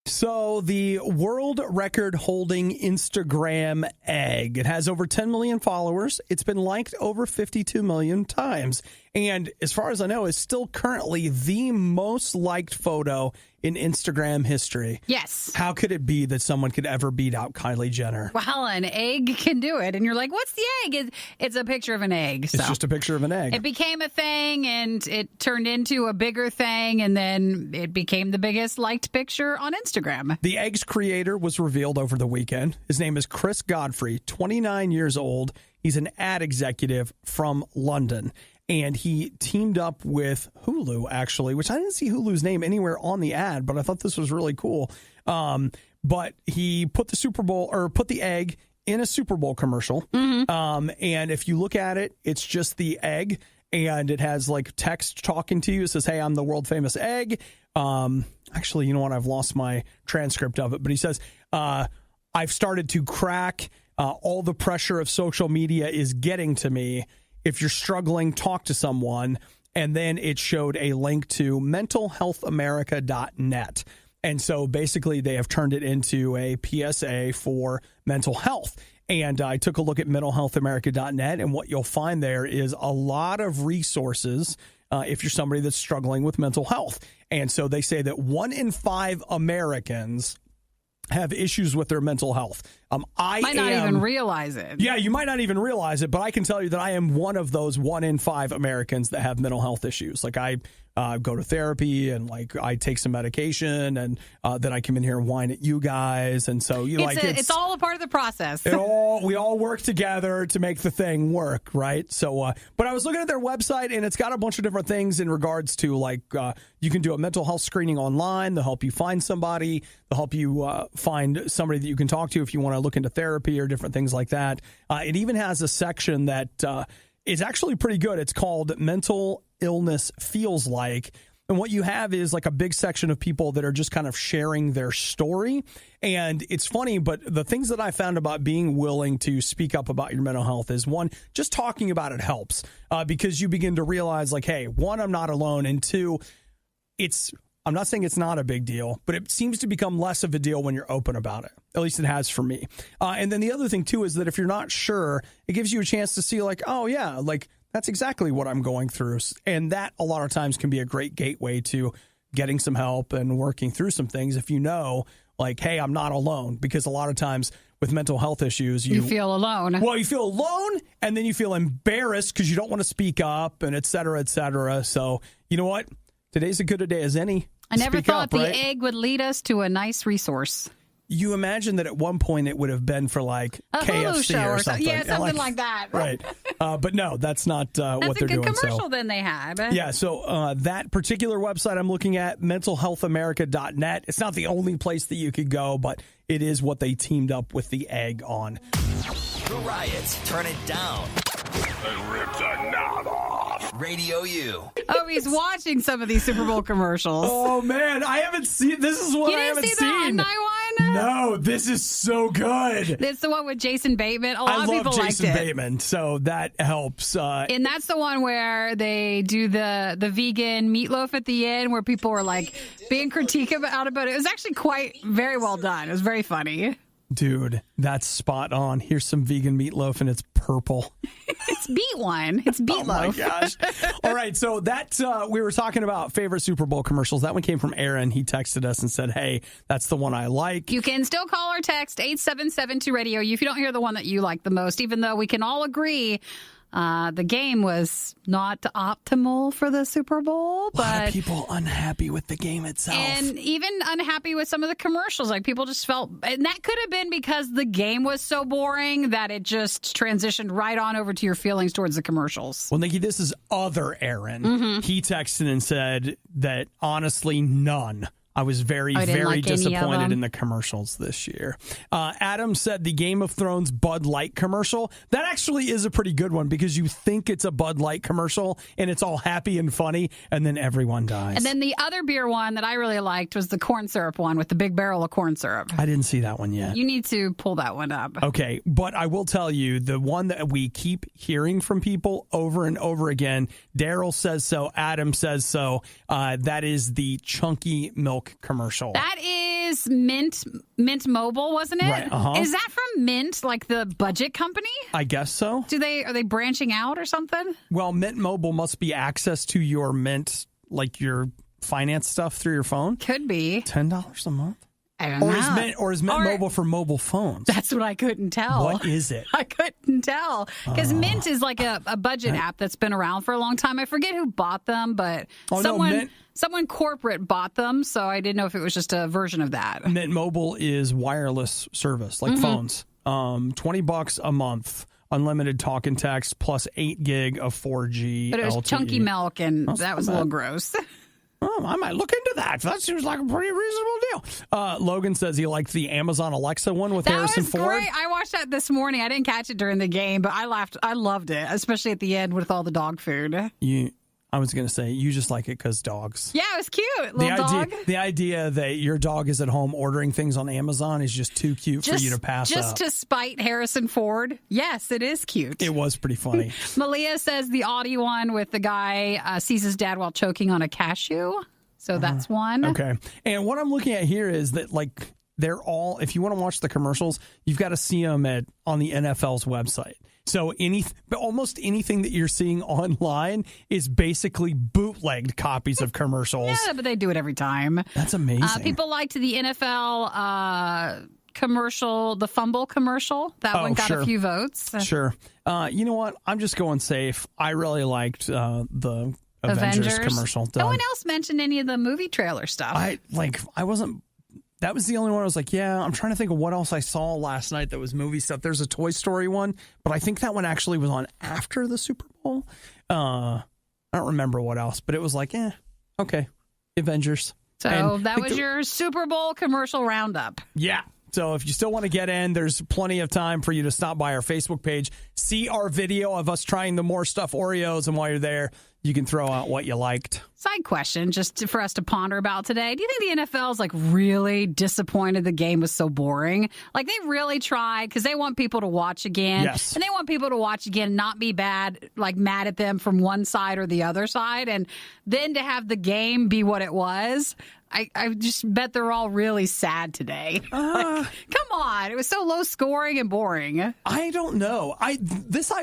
So the world record holding Instagram egg, it has over 10 million followers. It's been liked over 52 million times. And as far as I know, is still currently the most liked photo in Instagram history. Yes. How could it be that someone could ever beat out Kylie Jenner? Well, an egg can do it. And you're like, what's the egg? It's a picture of an egg. It's just a picture of an egg. It became a thing, and it turned into a bigger thing, and then it became the biggest liked picture on Instagram. The egg's creator was revealed over the weekend. His name is Chris Godfrey, 29 years old. He's an ad executive from London. And he teamed up with Hulu, actually, which I didn't see Hulu's name anywhere on the ad, but I thought this was really cool. But he put the egg in a Super Bowl commercial. Mm-hmm. And if you look at it, it's just the egg, and it has like text talking to you. It says, "Hey, I'm the world famous egg." Actually, you know what? I've lost my transcript of it, but he says, "I've started to crack. All the pressure of social media is getting to me. If you're struggling, talk to someone." And then it showed a link to mentalhealthamerica.net. And so basically they have turned it into a PSA for mental health. And I took a look at mentalhealthamerica.net, and what you'll find there is a lot of resources if you're somebody that's struggling with mental health. And so they say that 1 in 5 Americans have issues with their mental health. Might not even realize it. Yeah, you might not even realize it, but I can tell you that I am one of those 1 in 5 Americans that have mental health issues. Like I go to therapy, and like I take some medication, and then I come in here and whine at you guys. And so it's all a part of the process. We all work together to make the thing work, right? So, but I was looking at their website, and it's got a bunch of different things in regards to like you can do a mental health screening online. They'll help you find somebody. They'll help you find somebody that you can talk to if you want to look into therapy or different things like that. It even has a section that is actually pretty good. It's called Mental Illness Feels Like. And what you have is like a big section of people that are just kind of sharing their story. And it's funny, but the things that I found about being willing to speak up about your mental health is, one, just talking about it helps because you begin to realize like, hey, one, I'm not alone. And two, I'm not saying it's not a big deal, but it seems to become less of a deal when you're open about it. At least it has for me. And then the other thing, too, is that if you're not sure, it gives you a chance to see like, oh, yeah, like that's exactly what I'm going through. And that a lot of times can be a great gateway to getting some help and working through some things if you know, like, hey, I'm not alone. Because a lot of times with mental health issues, you feel alone. Well, you feel alone, and then you feel embarrassed because you don't want to speak up, and et cetera, et cetera. So you know what? Today's as good a day as any. I never thought the egg would lead us to a nice resource. You imagine that at one point it would have been for like a KFC Hulu or something. Yeah, something like that. Right. But no, that's not what they're doing. That's a good commercial then they had. Yeah, so that particular website I'm looking at, mentalhealthamerica.net, it's not the only place that you could go, but it is what they teamed up with the egg on. The Riot, turn it down. And rip the knob off. Radio U. Oh, he's watching some of these Super Bowl commercials. Oh, man, I haven't seen, this is what I haven't seen. You didn't see the Hyundai one? No, this is so good. It's the one with Jason Bateman. A lot of people liked it. I love Jason Bateman, so that helps. And that's the one where they do the vegan meatloaf at the end, where people were like being critiqued about it, but it was actually very well done. It was very funny. Dude, that's spot on. Here's some vegan meatloaf, and it's purple. It's beet one. It's meatloaf. Oh, my gosh. All right, so that we were talking about favorite Super Bowl commercials. That one came from Aaron. He texted us and said, hey, that's the one I like. You can still call or text 877-2-RADIO if you don't hear the one that you like the most, even though we can all agree The game was not optimal for the Super Bowl, but a lot of people unhappy with the game itself. And even unhappy with some of the commercials. Like, people just felt, and that could have been because the game was so boring that it just transitioned right on over to your feelings towards the commercials. Well, Nikki, this is other Aaron. Mm-hmm. He texted and said that honestly, none. I was very disappointed in the commercials this year. Adam said the Game of Thrones Bud Light commercial. That actually is a pretty good one because you think it's a Bud Light commercial and it's all happy and funny, and then everyone dies. And then the other beer one that I really liked was the corn syrup one with the big barrel of corn syrup. I didn't see that one yet. You need to pull that one up. Okay, but I will tell you, the one that we keep hearing from people over and over again, Daryl says so, Adam says so, that is the Chunky Milk commercial. That is Mint Mobile, wasn't it? Right, uh-huh. Is that from Mint, like the budget company? I guess so. Are they branching out or something? Well, Mint Mobile must be access to your Mint, like your finance stuff through your phone. Could be. $10 a month? I don't know. Or is Mint Mobile for mobile phones? That's what I couldn't tell. What is it? I couldn't tell. Because Mint is like a budget app that's been around for a long time. I forget who bought them, but someone corporate bought them, so I didn't know if it was just a version of that. Mint Mobile is wireless service, like phones. $20 a month. Unlimited talk and text plus 8 gig of 4G. But it was LTE. Chunky Milk, and that was a little gross. Oh, I might look into that. That seems like a pretty reasonable deal. Logan says he liked the Amazon Alexa one with Harrison Ford. That was great. I watched that this morning. I didn't catch it during the game, but I laughed. I loved it, especially at the end with all the dog food. I was going to say, you just like it because dogs. Yeah, it was cute. Little dog. The idea that your dog is at home ordering things on Amazon is just too cute for you to pass up. Just to spite Harrison Ford. Yes, it is cute. It was pretty funny. Malia says the Audi one with the guy sees his dad while choking on a cashew. So that's one. Okay. And what I'm looking at here is that, like, they're all, if you want to watch the commercials, you've got to see them on the NFL's website. So almost anything that you're seeing online is basically bootlegged copies of commercials. Yeah, but they do it every time. That's amazing. People liked the NFL commercial, the fumble commercial. That one got a few votes. Sure. You know what? I'm just going safe. I really liked the Avengers commercial. No one else mentioned any of the movie trailer stuff. That was the only one I was like, yeah, I'm trying to think of what else I saw last night that was movie stuff. There's a Toy Story one, but I think that one actually was on after the Super Bowl. I don't remember what else, but it was like, okay, Avengers. So that was your Super Bowl commercial roundup. Yeah. So if you still want to get in, there's plenty of time for you to stop by our Facebook page, see our video of us trying the MOST STUF Oreos, and while you're there, you can throw out what you liked. Side question, just for us to ponder about today. Do you think the NFL is like really disappointed the game was so boring? Like, they really tried because they want people to watch again. Yes. And they want people to watch again, not be mad at them from one side or the other side. And then to have the game be what it was. I just bet they're all really sad today. Come on. It was so low scoring and boring. I don't know. I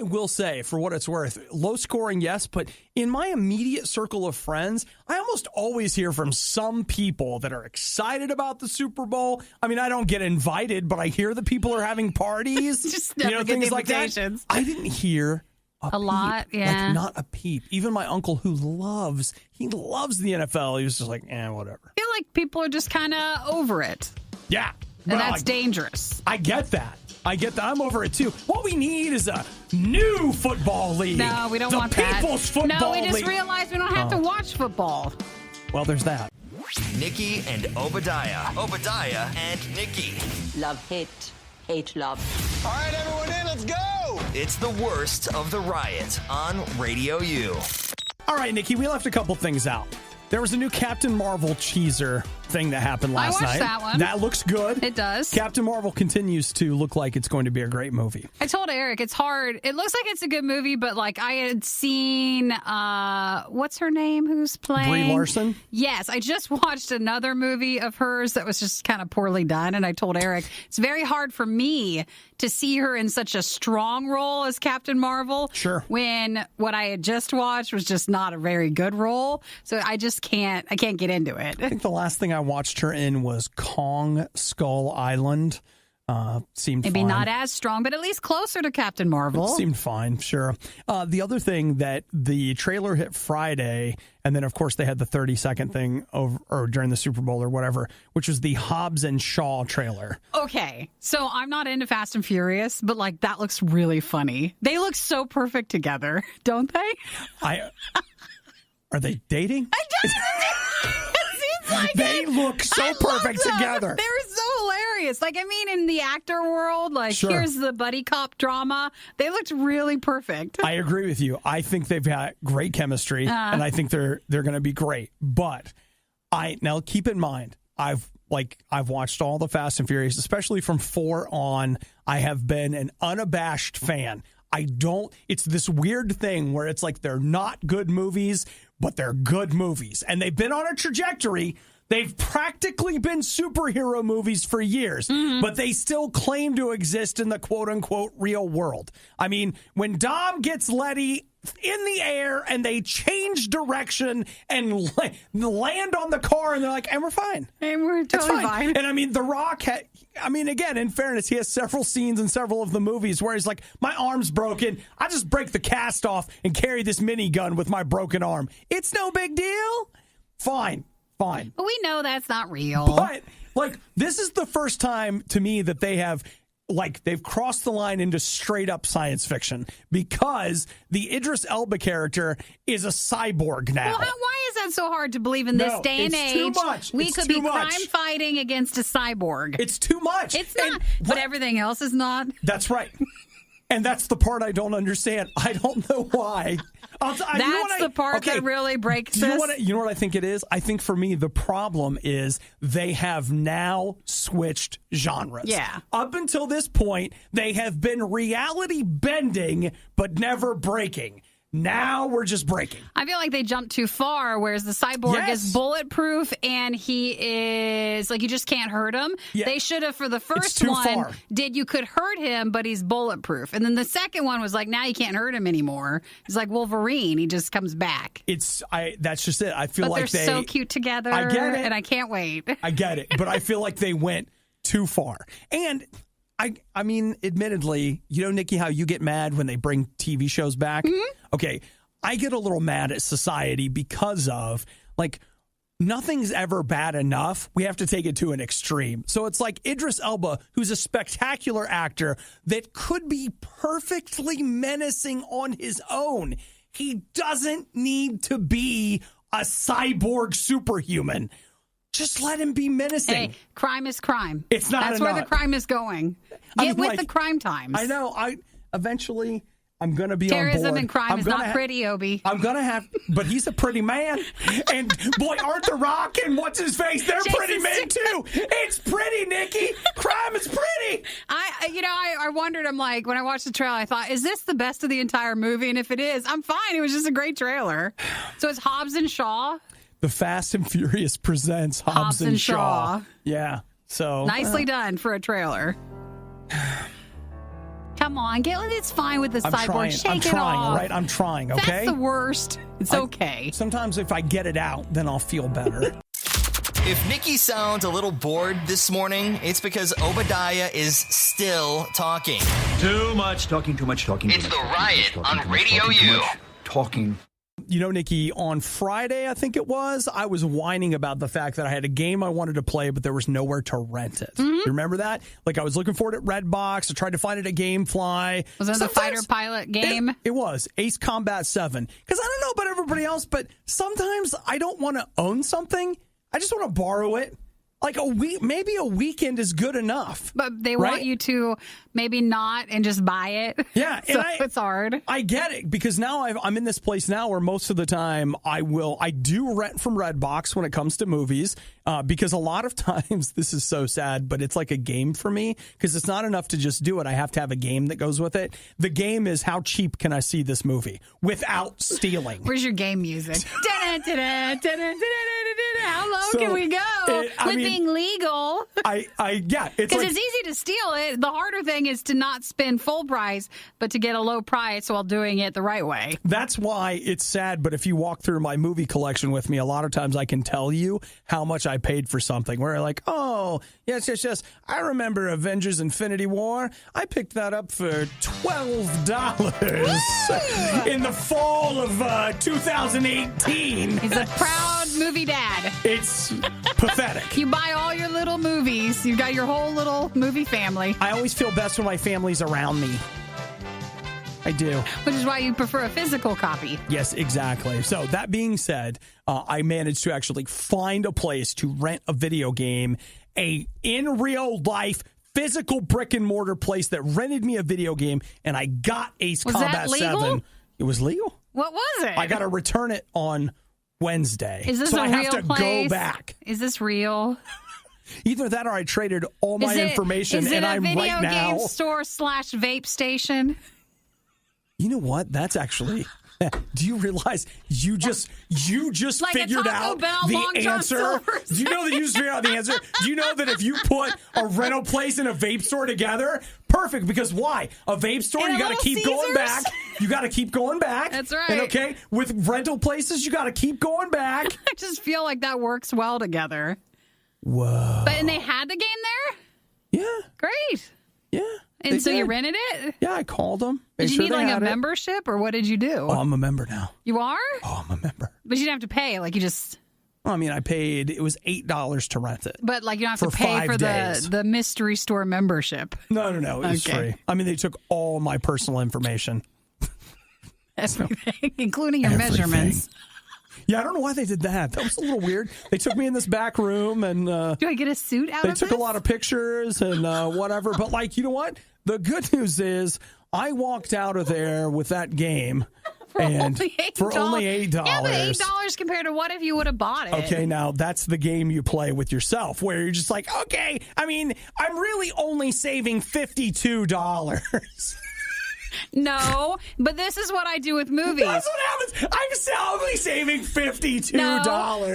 will say, for what it's worth, low scoring, yes, but in my immediate circle of friends, I almost always hear from some people that are excited about the Super Bowl. I mean, I don't get invited, but I hear the people are having parties. Just never get things the like that. I didn't hear a lot, yeah. Like, not a peep. Even my uncle, who loves the NFL, he was just like, whatever. I feel like people are just kind of over it. Yeah. And that's dangerous. I get that. I'm over it, too. What we need is a new football league. No, we don't want that. The People's Football League. No, we just realized we don't have to watch football. Well, there's that. Nikki and Obadiah. Obadiah and Nikki. Love, hate, hate, love. All right, everyone in, let's go! It's the worst of the riot on RadioU. All right, Nikki, we left a couple things out. There was a new Captain Marvel cheeser thing that happened last night. I watched that one. That looks good. It does. Captain Marvel continues to look like it's going to be a great movie. I told Eric, it's hard. It looks like it's a good movie, but like I had seen, what's her name who's playing? Brie Larson? Yes. I just watched another movie of hers that was just kind of poorly done. And I told Eric, it's very hard for me to see her in such a strong role as Captain Marvel. Sure. When what I had just watched was just not a very good role. So I can't get into it. I think the last thing I watched her in was Kong Skull Island. Seemed Maybe fine. not as strong, but at least closer to Captain Marvel. It seemed fine, sure. The other thing that the trailer hit Friday, and then of course they had the 30-second thing over or during the Super Bowl or whatever, which was the Hobbes and Shaw trailer. Okay, so I'm not into Fast and Furious, but like that looks really funny. They look so perfect together, don't they? Are they dating? It seems like they it. look so I perfect love them. together. They're so hilarious. Like, I mean, in the actor world, like, Sure. here's the buddy cop drama. They looked really perfect. I agree with you. I think they've got great chemistry, and I think they're going to be great. But now keep in mind, I've watched all the Fast and Furious, especially from 4 on. I have been an unabashed fan. It's this weird thing where it's like they're not good movies, but they're good movies. And they've been on a trajectory. They've practically been superhero movies for years, but they still claim to exist in the quote-unquote real world. I mean, when Dom gets Letty in the air and they change direction and land on the car and they're like, and we're fine. And we're totally fine. And I mean, The Rock, again, in fairness, he has several scenes in several of the movies where he's like, my arm's broken. I just break the cast off and carry this minigun with my broken arm. It's no big deal. Fine. But we know that's not real. But, this is the first time to me that they have, they've crossed the line into straight up science fiction because the Idris Elba character is a cyborg now. Well, why is that so hard to believe in this day and age? Too much. We could be crime fighting against a cyborg. It's too much. It's not. But everything else is not. That's right. And that's the part I don't understand. I don't know why. That's the part that really breaks this. You know what I think it is? I think for me, the problem is they have now switched genres. Yeah. Up until this point, they have been reality bending, but never breaking. Now we're just breaking. I feel like they jumped too far, whereas the cyborg is bulletproof and he is you just can't hurt him. Yeah. They should have, for the first one, you could hurt him, but he's bulletproof. And then the second one was now you can't hurt him anymore. He's like Wolverine. He just comes back. That's just it. I feel they're so cute together. I get it. And I can't wait. I get it. But I feel like they went too far. And I mean, admittedly, Nikki, how you get mad when they bring TV shows back? Mm-hmm. Okay, I get a little mad at society because of, nothing's ever bad enough. We have to take it to an extreme. So it's like Idris Elba, who's a spectacular actor that could be perfectly menacing on his own. He doesn't need to be a cyborg superhuman. Just let him be menacing. Hey, crime is crime. It's not. That's where the crime is going. Get with the crime times. I know. Eventually, I'm going to be on board. Terrorism and crime is not pretty, Obi. I'm going to have, but he's a pretty man. And boy, aren't The Rock and what's his face? They're pretty men too. It's pretty, Nikki. Crime is pretty. I wondered. I'm like, when I watched the trailer, I thought, is this the best of the entire movie? And if it is, I'm fine. It was just a great trailer. So it's Hobbes and Shaw. The Fast and Furious presents Hobbes and Shaw. Yeah. So nicely done for a trailer. Come on, it's fine with the cyborg. Shake it off. All right? I'm trying, okay? That's the worst. It's okay. Sometimes if I get it out, then I'll feel better. If Nikki sounds a little bored this morning, it's because Obadiah is still talking. Too much talking. It's the Riot on RadioU. Talking. Nikki, on Friday, I think it was, I was whining about the fact that I had a game I wanted to play, but there was nowhere to rent it. Mm-hmm. You remember that? I was looking for it at Redbox. I tried to find it at GameFly. Was it the fighter pilot game? It was. Ace Combat 7. Because I don't know about everybody else, but sometimes I don't want to own something. I just want to borrow it. Maybe a weekend is good enough. But they want you to maybe not and just buy it. Yeah. So it's hard. I get it, because now I'm in this place now where most of the time I do rent from Redbox when it comes to movies, because a lot of times, this is so sad, but it's like a game for me, because it's not enough to just do it. I have to have a game that goes with it. The game is, how cheap can I see this movie without stealing? Where's your game music? How low can we go with being legal? Yeah. Because it's easy to steal it. The harder thing is to not spend full price, but to get a low price while doing it the right way. That's why it's sad, but if you walk through my movie collection with me, a lot of times I can tell you how much I paid for something. Where like, oh, yes. I remember Avengers Infinity War. I picked that up for $12 in the fall of 2018. He's a proud movie dad. It's pathetic. You buy all your little movies. You got your whole little movie family. I always feel best when my family's around me. I do. Which is why you prefer a physical copy. Yes, exactly. So that being said, I managed to actually find a place to rent a video game, in real life physical brick and mortar place that rented me a video game, and I got Ace Combat 7. It was legal. What was it? I got to return it on Wednesday. Is this so a I real have to place? Go back. Is this real? Either that or I traded all my information and I'm right now. Is it a video game store / vape station? You know what? That's actually. Do you realize you just like figured out the answer? Do you know that you just figured out the answer? Do you know that if you put a rental place and a vape store together, perfect? Because why? A vape store, you got to keep going back. You got to keep going back. That's right. And okay, with rental places, you got to keep going back. I just feel like that works well together. Whoa! And they had the game there. Yeah. Great. Yeah. And so you rented it? Yeah, I called them. Did you need like a membership or what did you do? Oh, I'm a member now. You are? Oh, I'm a member. But you didn't have to pay. Like you just... Well, I mean, I paid, it was $8 to rent it. But like you don't have to pay for the mystery store membership. No. It was free. I mean, they took all my personal information. Everything, including your measurements. Yeah, I don't know why they did that. That was a little weird. They took me in this back room and... do I get a suit out of this? They took a lot of pictures and whatever. But like, you know what? The good news is I walked out of there with that game. For only $8. Yeah, but $8 compared to what if you would have bought it? Okay, now that's the game you play with yourself where you're just like, okay, I mean, I'm really only saving $52. No, but this is what I do with movies. That's what happens. I'm only saving $52. No.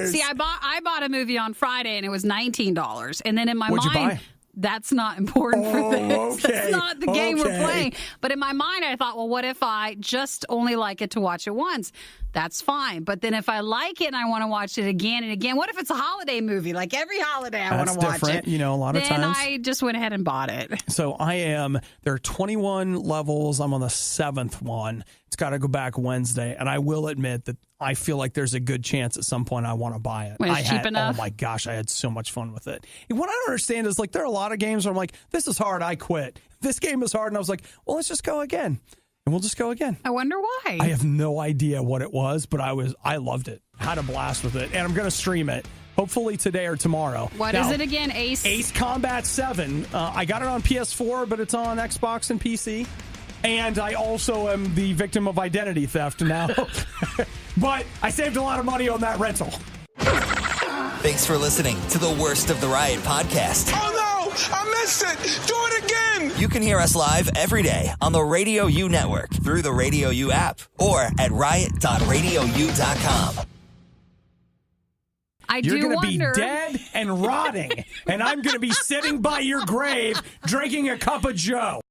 See, I bought a movie on Friday and it was $19. And then in my mind... What'd you buy? That's not important for this. Okay. That's not the game we're playing. But in my mind, I thought, well, what if I just only like it to watch it once? That's fine. But then if I like it and I want to watch it again and again, what if it's a holiday movie? Like every holiday I want to watch it. You know, a lot of times. Then I just went ahead and bought it. So there are 21 levels. I'm on the 7th one. It's got to go back Wednesday. And I will admit that I feel like there's a good chance at some point I want to buy it. When it's cheap enough? Oh my gosh, I had so much fun with it. What I don't understand is like there are a lot of games where I'm like, this is hard, I quit. This game is hard, and I was like, well, let's just go again. And we'll just go again. I wonder why. I have no idea what it was, but I loved it. Had a blast with it. And I'm going to stream it. Hopefully today or tomorrow. What is it again? Ace Combat 7. I got it on PS4, but it's on Xbox and PC. And I also am the victim of identity theft now. But I saved a lot of money on that rental. Thanks for listening to the Worst of the Riot podcast. Oh no! I missed it! Do it again! You can hear us live every day on the RadioU network through the RadioU app or at riot.radiou.com. You're going to be dead and rotting, and I'm going to be sitting by your grave drinking a cup of Joe.